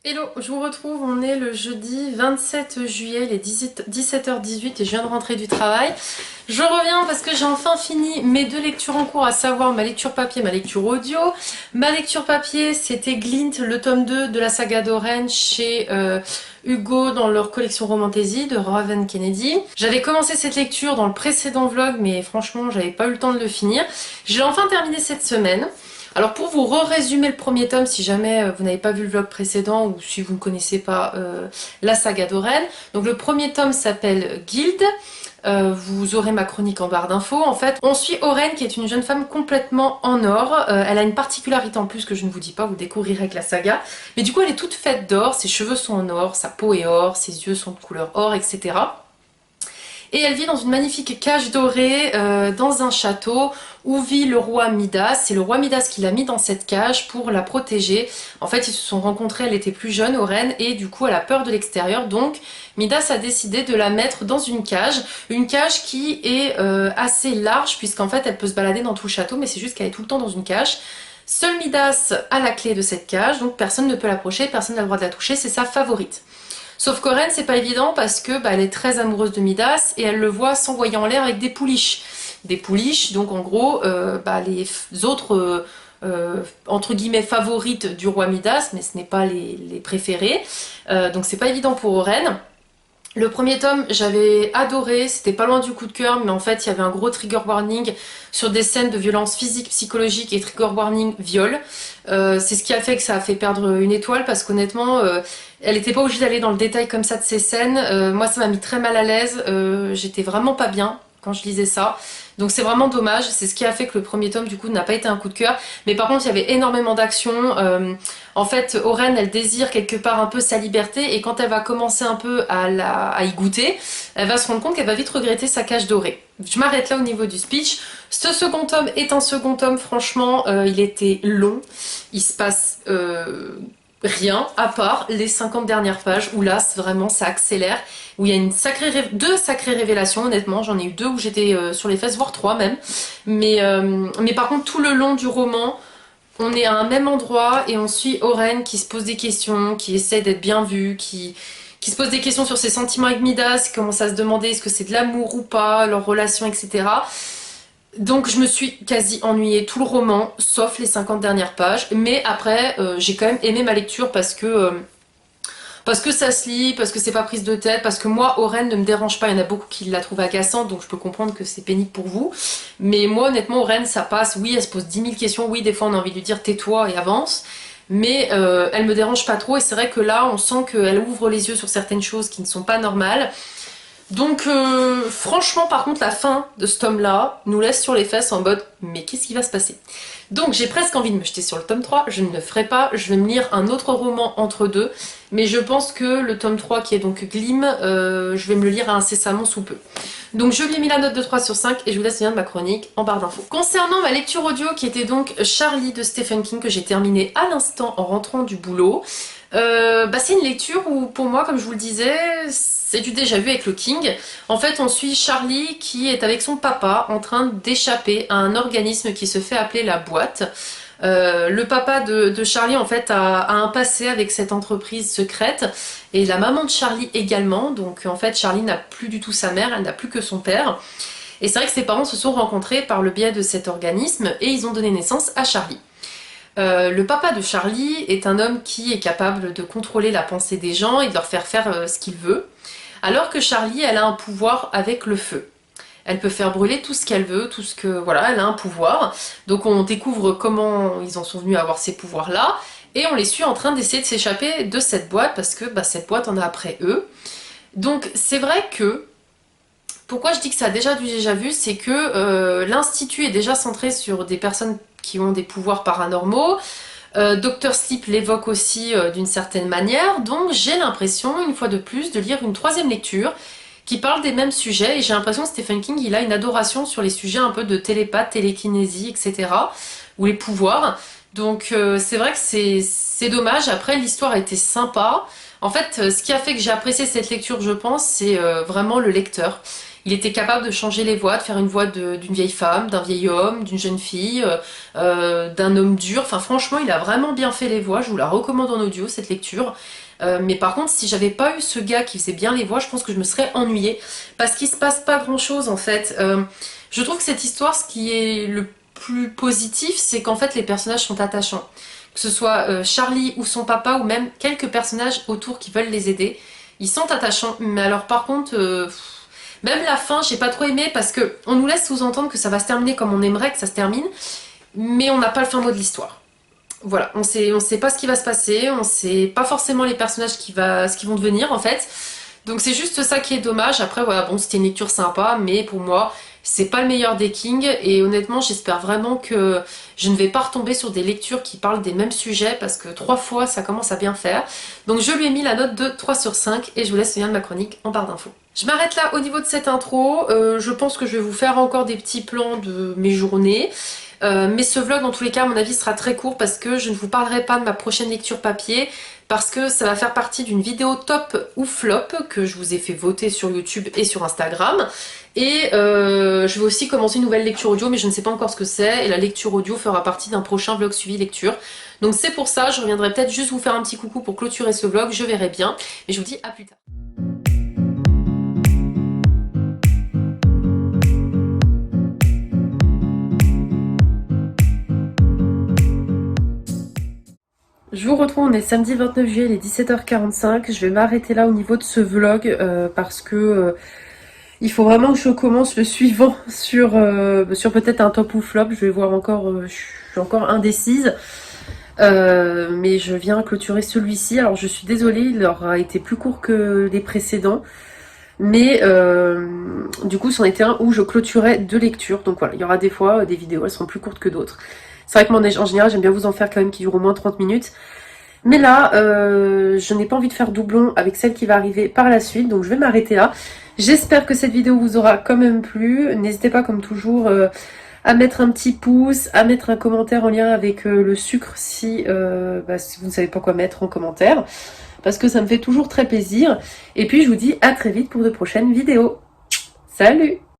Hello, je vous retrouve, on est le jeudi 27 juillet, il est 17h18 et je viens de rentrer du travail. Je reviens parce que j'ai enfin fini mes deux lectures en cours, à savoir ma lecture papier et ma lecture audio. Ma lecture papier, c'était Glint, le tome 2 de la saga d'Oren chez Hugo dans leur collection Romantasy de Raven Kennedy. J'avais commencé cette lecture dans le précédent vlog, mais franchement, j'avais pas eu le temps de le finir. Je l'ai enfin terminé cette semaine. Alors pour vous résumer le premier tome, si jamais vous n'avez pas vu le vlog précédent ou si vous ne connaissez pas la saga d'Oren, donc le premier tome s'appelle Guild. Vous aurez ma chronique en barre d'infos. En fait, on suit Oren qui est une jeune femme complètement en or. Elle a une particularité en plus que je ne vous dis pas, vous découvrirez avec la saga. Mais du coup, elle est toute faite d'or, ses cheveux sont en or, sa peau est or, ses yeux sont de couleur or, etc. Et elle vit dans une magnifique cage dorée dans un château où vit le roi Midas. C'est le roi Midas qui l'a mis dans cette cage pour la protéger. En fait, ils se sont rencontrés, elle était plus jeune, Oren, et du coup elle a peur de l'extérieur. Donc Midas a décidé de la mettre dans une cage qui est assez large puisqu'en fait elle peut se balader dans tout le château, mais c'est juste qu'elle est tout le temps dans une cage. Seul Midas a la clé de cette cage, donc personne ne peut l'approcher, personne n'a le droit de la toucher, c'est sa favorite. Sauf qu'Oren, c'est pas évident parce que elle est très amoureuse de Midas et elle le voit s'envoyer en l'air avec des pouliches. Des pouliches, donc en gros, les autres, entre guillemets, favorites du roi Midas, mais ce n'est pas les préférés. Donc c'est pas évident pour Oren. Le premier tome, j'avais adoré, c'était pas loin du coup de cœur, mais en fait il y avait un gros trigger warning sur des scènes de violence physique, psychologique et trigger warning viol. C'est ce qui a fait que ça a fait perdre une étoile parce qu'honnêtement, elle était pas obligée d'aller dans le détail comme ça de ces scènes. Moi ça m'a mis très mal à l'aise, j'étais vraiment pas bien quand je lisais ça. Donc c'est vraiment dommage, c'est ce qui a fait que le premier tome du coup n'a pas été un coup de cœur. Mais par contre il y avait énormément d'action. En fait Oren elle désire quelque part un peu sa liberté et quand elle va commencer un peu à y goûter, elle va se rendre compte qu'elle va vite regretter sa cage dorée. Je m'arrête là au niveau du speech. Ce second tome est un second tome, franchement il était long, il se passe rien à part les 50 dernières pages où là vraiment ça accélère, où il y a deux sacrées révélations. Honnêtement j'en ai eu deux où j'étais sur les fesses, voire trois même, mais par contre tout le long du roman on est à un même endroit et on suit Oren qui se pose des questions, qui essaie d'être bien vu, qui se pose des questions sur ses sentiments avec Midas, qui commence à se demander est-ce que c'est de l'amour ou pas, leur relation, etc. Donc je me suis quasi ennuyée tout le roman, sauf les 50 dernières pages. Mais après, j'ai quand même aimé ma lecture parce que ça se lit, parce que c'est pas prise de tête, parce que moi, Oren ne me dérange pas. Il y en a beaucoup qui la trouvent agaçante, donc je peux comprendre que c'est pénible pour vous. Mais moi, honnêtement, Oren, ça passe. Oui, elle se pose 10 000 questions. Oui, des fois, on a envie de lui dire tais-toi et avance. Mais elle me dérange pas trop. Et c'est vrai que là, on sent qu'elle ouvre les yeux sur certaines choses qui ne sont pas normales. Donc franchement par contre la fin de ce tome là nous laisse sur les fesses en mode mais qu'est-ce qui va se passer? Donc j'ai presque envie de me jeter sur le tome 3, je ne le ferai pas, je vais me lire un autre roman entre deux, mais je pense que le tome 3 qui est donc Glim, je vais me le lire incessamment sous peu. Donc je lui ai mis la note de 3 sur 5 et je vous laisse lien de ma chronique en barre d'infos. Concernant ma lecture audio qui était donc Charlie de Stephen King que j'ai terminé à l'instant en rentrant du boulot, c'est une lecture où pour moi, comme je vous le disais, c'est du déjà vu avec le King. En fait, on suit Charlie qui est avec son papa en train d'échapper à un organisme qui se fait appeler la boîte. Le papa de Charlie en fait a un passé avec cette entreprise secrète et la maman de Charlie également. Donc en fait Charlie n'a plus du tout sa mère, elle n'a plus que son père. Et c'est vrai que ses parents se sont rencontrés par le biais de cet organisme et ils ont donné naissance à Charlie. Le papa de Charlie est un homme qui est capable de contrôler la pensée des gens et de leur faire faire ce qu'il veut. Alors que Charlie, elle a un pouvoir avec le feu. Elle peut faire brûler tout ce qu'elle veut, tout ce que... Voilà, elle a un pouvoir. Donc on découvre comment ils en sont venus à avoir ces pouvoirs-là. Et on les suit en train d'essayer de s'échapper de cette boîte parce que cette boîte en a après eux. Donc c'est vrai que... Pourquoi je dis que ça a déjà vu, c'est que l'Institut est déjà centré sur des personnes qui ont des pouvoirs paranormaux. Dr Sleep l'évoque aussi d'une certaine manière. Donc j'ai l'impression, une fois de plus, de lire une troisième lecture qui parle des mêmes sujets, et j'ai l'impression que Stephen King il a une adoration sur les sujets un peu de télépathe, télékinésie, etc. ou les pouvoirs. Donc c'est vrai que c'est dommage. Après l'histoire a été sympa. En fait ce qui a fait que j'ai apprécié cette lecture, je pense, c'est vraiment le lecteur. Il était capable de changer les voix, de faire une voix d'une vieille femme, d'un vieil homme, d'une jeune fille, d'un homme dur. Enfin franchement il a vraiment bien fait les voix, je vous la recommande en audio cette lecture. Mais par contre, si j'avais pas eu ce gars qui faisait bien les voix, je pense que je me serais ennuyée. Parce qu'il se passe pas grand chose en fait. Je trouve que cette histoire, ce qui est le plus positif, c'est qu'en fait les personnages sont attachants. Que ce soit Charlie ou son papa, ou même quelques personnages autour qui veulent les aider. Ils sont attachants. Mais alors par contre, même la fin, j'ai pas trop aimé parce que on nous laisse sous-entendre que ça va se terminer comme on aimerait que ça se termine. Mais on n'a pas le fin mot de l'histoire. Voilà, on sait pas ce qui va se passer, on sait pas forcément les personnages ce qu'ils vont devenir en fait. Donc c'est juste ça qui est dommage. Après voilà, bon c'était une lecture sympa, mais pour moi c'est pas le meilleur des King. Et honnêtement j'espère vraiment que je ne vais pas retomber sur des lectures qui parlent des mêmes sujets, parce que 3 fois ça commence à bien faire. Donc je lui ai mis la note de 3 sur 5 et je vous laisse le lien de ma chronique en barre d'infos. Je m'arrête là au niveau de cette intro. Je pense que je vais vous faire encore des petits plans de mes journées. Mais ce vlog, dans tous les cas, à mon avis, sera très court parce que je ne vous parlerai pas de ma prochaine lecture papier, parce que ça va faire partie d'une vidéo top ou flop que je vous ai fait voter sur YouTube et sur Instagram. Et je vais aussi commencer une nouvelle lecture audio, mais je ne sais pas encore ce que c'est, et la lecture audio fera partie d'un prochain vlog suivi lecture. Donc c'est pour ça, je reviendrai peut-être juste vous faire un petit coucou pour clôturer ce vlog, je verrai bien. Et je vous dis à plus tard. Je vous retrouve, on est samedi 29 juillet, il est 17h45. Je vais m'arrêter là au niveau de ce vlog parce que il faut vraiment que je commence le suivant sur peut-être un top ou flop. Je vais voir encore, je suis encore indécise. Mais je viens clôturer celui-ci. Alors je suis désolée, il aura été plus court que les précédents. Mais du coup c'en était un où je clôturais 2 lectures. Donc voilà, il y aura des fois des vidéos, elles seront plus courtes que d'autres. C'est vrai que moi en général j'aime bien vous en faire quand même qui durent au moins 30 minutes. Mais là, je n'ai pas envie de faire doublon avec celle qui va arriver par la suite. Donc je vais m'arrêter là. J'espère que cette vidéo vous aura quand même plu. N'hésitez pas comme toujours à mettre un petit pouce, à mettre un commentaire en lien avec le sucre si vous ne savez pas quoi mettre en commentaire. Parce que ça me fait toujours très plaisir. Et puis je vous dis à très vite pour de prochaines vidéos. Salut!